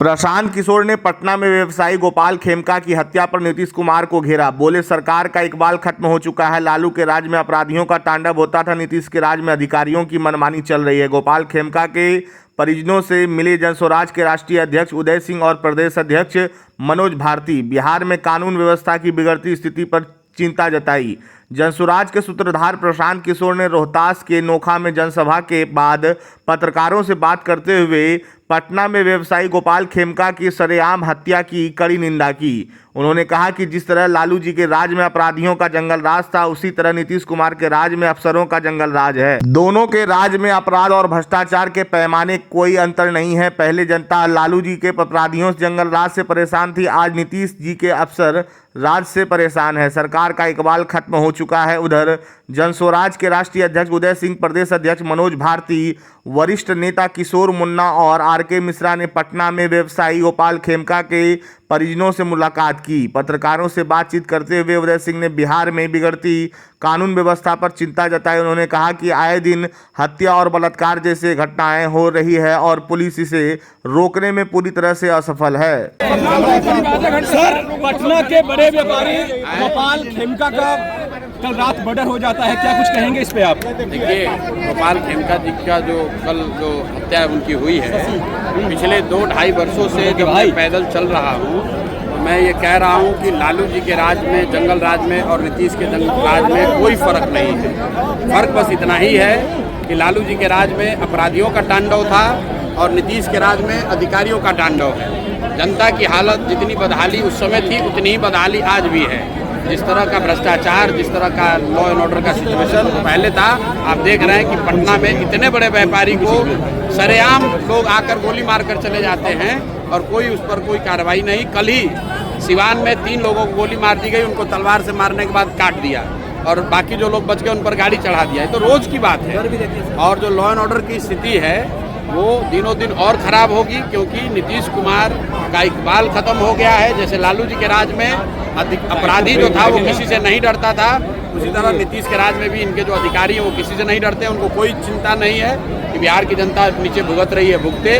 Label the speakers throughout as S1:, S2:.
S1: प्रशांत किशोर ने पटना में व्यवसायी गोपाल खेमका की हत्या पर नीतीश कुमार को घेरा। बोले, सरकार का इकबाल खत्म हो चुका है। लालू के राज में अपराधियों का तांडव होता था, नीतीश के राज में अधिकारियों की मनमानी चल रही है। गोपाल खेमका के परिजनों से मिले जनस्वराज के राष्ट्रीय अध्यक्ष उदय सिंह और प्रदेश अध्यक्ष मनोज भारती। बिहार में कानून व्यवस्था की बिगड़ती स्थिति पर चिंता जताई। जनस्वराज के सूत्रधार प्रशांत किशोर ने रोहतास के नोखा में जनसभा के बाद पत्रकारों से बात करते हुए पटना में व्यवसायी गोपाल खेमका की सरेआम हत्या की कड़ी निंदा की। उन्होंने कहा कि जिस तरह लालू जी के राज में अपराधियों का जंगल राज था, उसी तरह नीतीश कुमार के राज में अफसरों का जंगल राज है। दोनों के राज में अपराध और भ्रष्टाचार के पैमाने कोई अंतर नहीं है। पहले जनता लालू जी के अपराधियों से जंगल राज से परेशान थी, आज नीतीश जी के अफसर राज से परेशान है। सरकार का इकबाल खत्म हो चुका है। उधर जनस्वराज के राष्ट्रीय अध्यक्ष उदय सिंह, प्रदेश अध्यक्ष मनोज भारती, वरिष्ठ नेता किशोर मुन्ना और आर.के. मिश्रा ने पटना में व्यवसायी गोपाल खेमका के परिजनों से मुलाकात की। पत्रकारों से बातचीत करते हुए उदय सिंह ने बिहार में बिगड़ती कानून व्यवस्था पर चिंता जताई। उन्होंने कहा कि आए दिन हत्या और बलात्कार जैसे घटनाएं हो रही है और पुलिस इसे रोकने में पूरी तरह से असफल है।
S2: सर, पटना के बड़े व्यापारी गोपाल खेमका का कल रात मर्डर हो जाता है, क्या कुछ कहेंगे इस पे आप?
S3: देखिए, गोपाल खेमका जी का जो हत्या उनकी हुई है, पिछले 2-2.5 वर्षों से जब मैं पैदल चल रहा हूँ, मैं ये कह रहा हूँ कि लालू जी के राज में, जंगल राज में और नीतीश के जंगल राज में कोई फर्क नहीं है। फर्क बस इतना ही है कि लालू जी के राज में अपराधियों का तांडव था और नीतीश के राज में अधिकारियों का तांडव है। जनता की हालत जितनी बदहाली उस समय थी, उतनी ही बदहाली आज भी है। जिस तरह का भ्रष्टाचार, जिस तरह का लॉ एंड ऑर्डर का सिचुएशन पहले था, आप देख रहे हैं कि पटना में इतने बड़े व्यापारी को सरेआम लोग आकर गोली मारकर चले जाते हैं और कोई उस पर कोई कार्रवाई नहीं। कल ही सिवान में 3 लोगों को गोली मार दी गई, उनको तलवार से मारने के बाद काट दिया और बाकी जो लोग बच गए उन पर गाड़ी चढ़ा दिया। ये तो रोज की बात है। और जो लॉ एंड ऑर्डर की स्थिति है वो दिनों दिन और खराब होगी, क्योंकि नीतीश कुमार का इकबाल खत्म हो गया है। जैसे लालू जी के राज में अपराधी जो था वो किसी से नहीं डरता था, उसी तरह नीतीश के राज में भी इनके जो अधिकारी हैं वो किसी से नहीं डरते। उनको कोई चिंता नहीं है कि बिहार की जनता नीचे भुगत रही है, भुगते।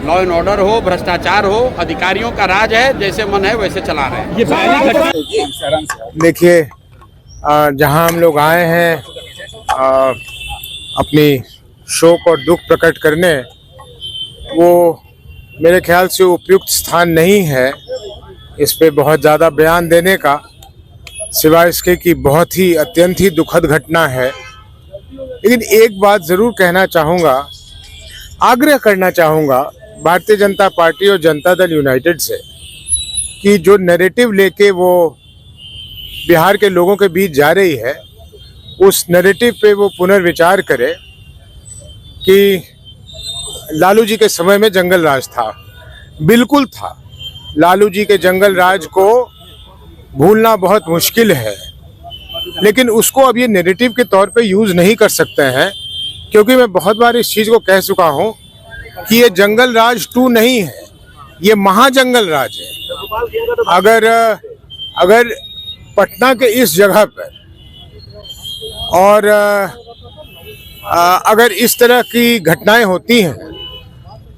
S3: लॉ एंड ऑर्डर हो, भ्रष्टाचार हो, अधिकारियों का राज है, जैसे मन है वैसे चला रहे हैं।
S2: ये पहली घटना।
S4: देखिए, जहां हम लोग आए हैं अपनी शोक और दुख प्रकट करने, वो मेरे ख्याल से उपयुक्त स्थान नहीं है इस पे बहुत ज़्यादा बयान देने का, सिवाय इसके कि बहुत ही अत्यंत ही दुखद घटना है। लेकिन एक बात ज़रूर कहना चाहूँगा, आग्रह करना चाहूँगा भारतीय जनता पार्टी और जनता दल यूनाइटेड से कि जो नैरेटिव लेके वो बिहार के लोगों के बीच जा रही है, उस नैरेटिव पे वो पुनर्विचार करे कि लालू जी के समय में जंगल राज था। बिल्कुल था। लालू जी के जंगल राज को भूलना बहुत मुश्किल है, लेकिन उसको अब ये नैरेटिव के तौर पे यूज़ नहीं कर सकते हैं, क्योंकि मैं बहुत बार इस चीज़ को कह चुका हूँ कि ये जंगल राज 2 नहीं है, ये महाजंगल राज है। अगर पटना के इस जगह पर और अगर इस तरह की घटनाएं होती हैं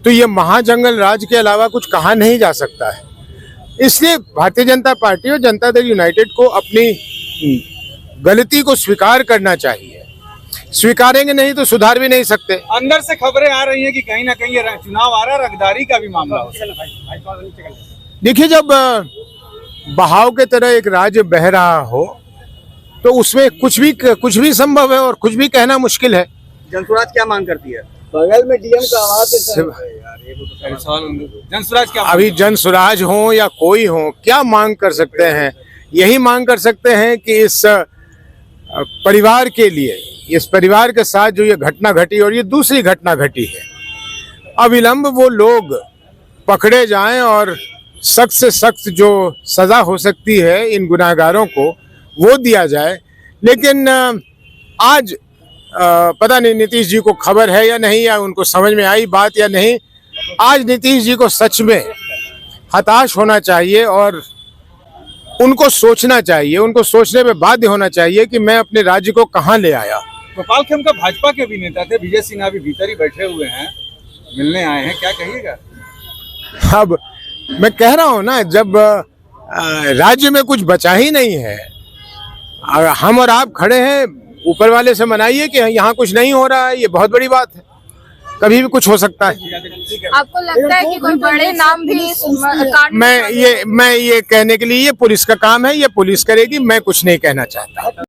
S4: तो ये महाजंगल राज के अलावा कुछ कहा नहीं जा सकता है। इसलिए भारतीय जनता पार्टी और जनता दल यूनाइटेड को अपनी गलती को स्वीकार करना चाहिए। स्वीकारेंगे नहीं तो सुधार भी नहीं सकते।
S2: अंदर से खबरें आ रही हैं कि कहीं ना कहीं ये चुनाव आ रहा है, रंगदारी का भी मामला हो।
S4: देखिए, जब बहाव के तरह एक राज्य बह रहा हो तो उसमें कुछ भी संभव है और कुछ भी कहना मुश्किल है।
S2: जनस्वराज क्या मांग करती है? बगल में डीएम का आवाज है। जनस्वराज क्या?
S4: अभी जनस्वराज हो या कोई हो, क्या मांग कर सकते हैं? यही मांग कर सकते हैं कि इस परिवार के लिए, इस परिवार के साथ जो ये घटना घटी और ये दूसरी घटना घटी है, अविलंब वो लोग पकड़े जाएं और सख्त से सख्त जो सजा हो सकती है इन गुनाहगारों को वो दिया जाए। लेकिन आज पता नहीं नीतीश जी को खबर है या नहीं, या उनको समझ में आई बात या नहीं। आज नीतीश जी को सच में हताश होना चाहिए और उनको सोचना चाहिए, उनको सोचने पे बाध्य होना चाहिए कि मैं अपने राज्य को कहां ले आया।
S2: गोपाल खेमका भाजपा के भी नेता थे, विजय सिंह अभी भीतर ही बैठे हुए हैं, मिलने आए हैं, क्या कहिएगा?
S4: अब मैं कह रहा हूं ना, जब राज्य में कुछ बचा ही नहीं है, हम और आप खड़े हैं, ऊपर वाले से मनाइए कि यहाँ कुछ नहीं हो रहा है, ये बहुत बड़ी बात है, कभी भी कुछ हो सकता है।
S5: आपको लगता है कि कोई बड़े नाम भी इस कांड में
S4: मैं ये कहने के लिए, ये पुलिस का काम है, ये पुलिस करेगी, मैं कुछ नहीं कहना चाहता।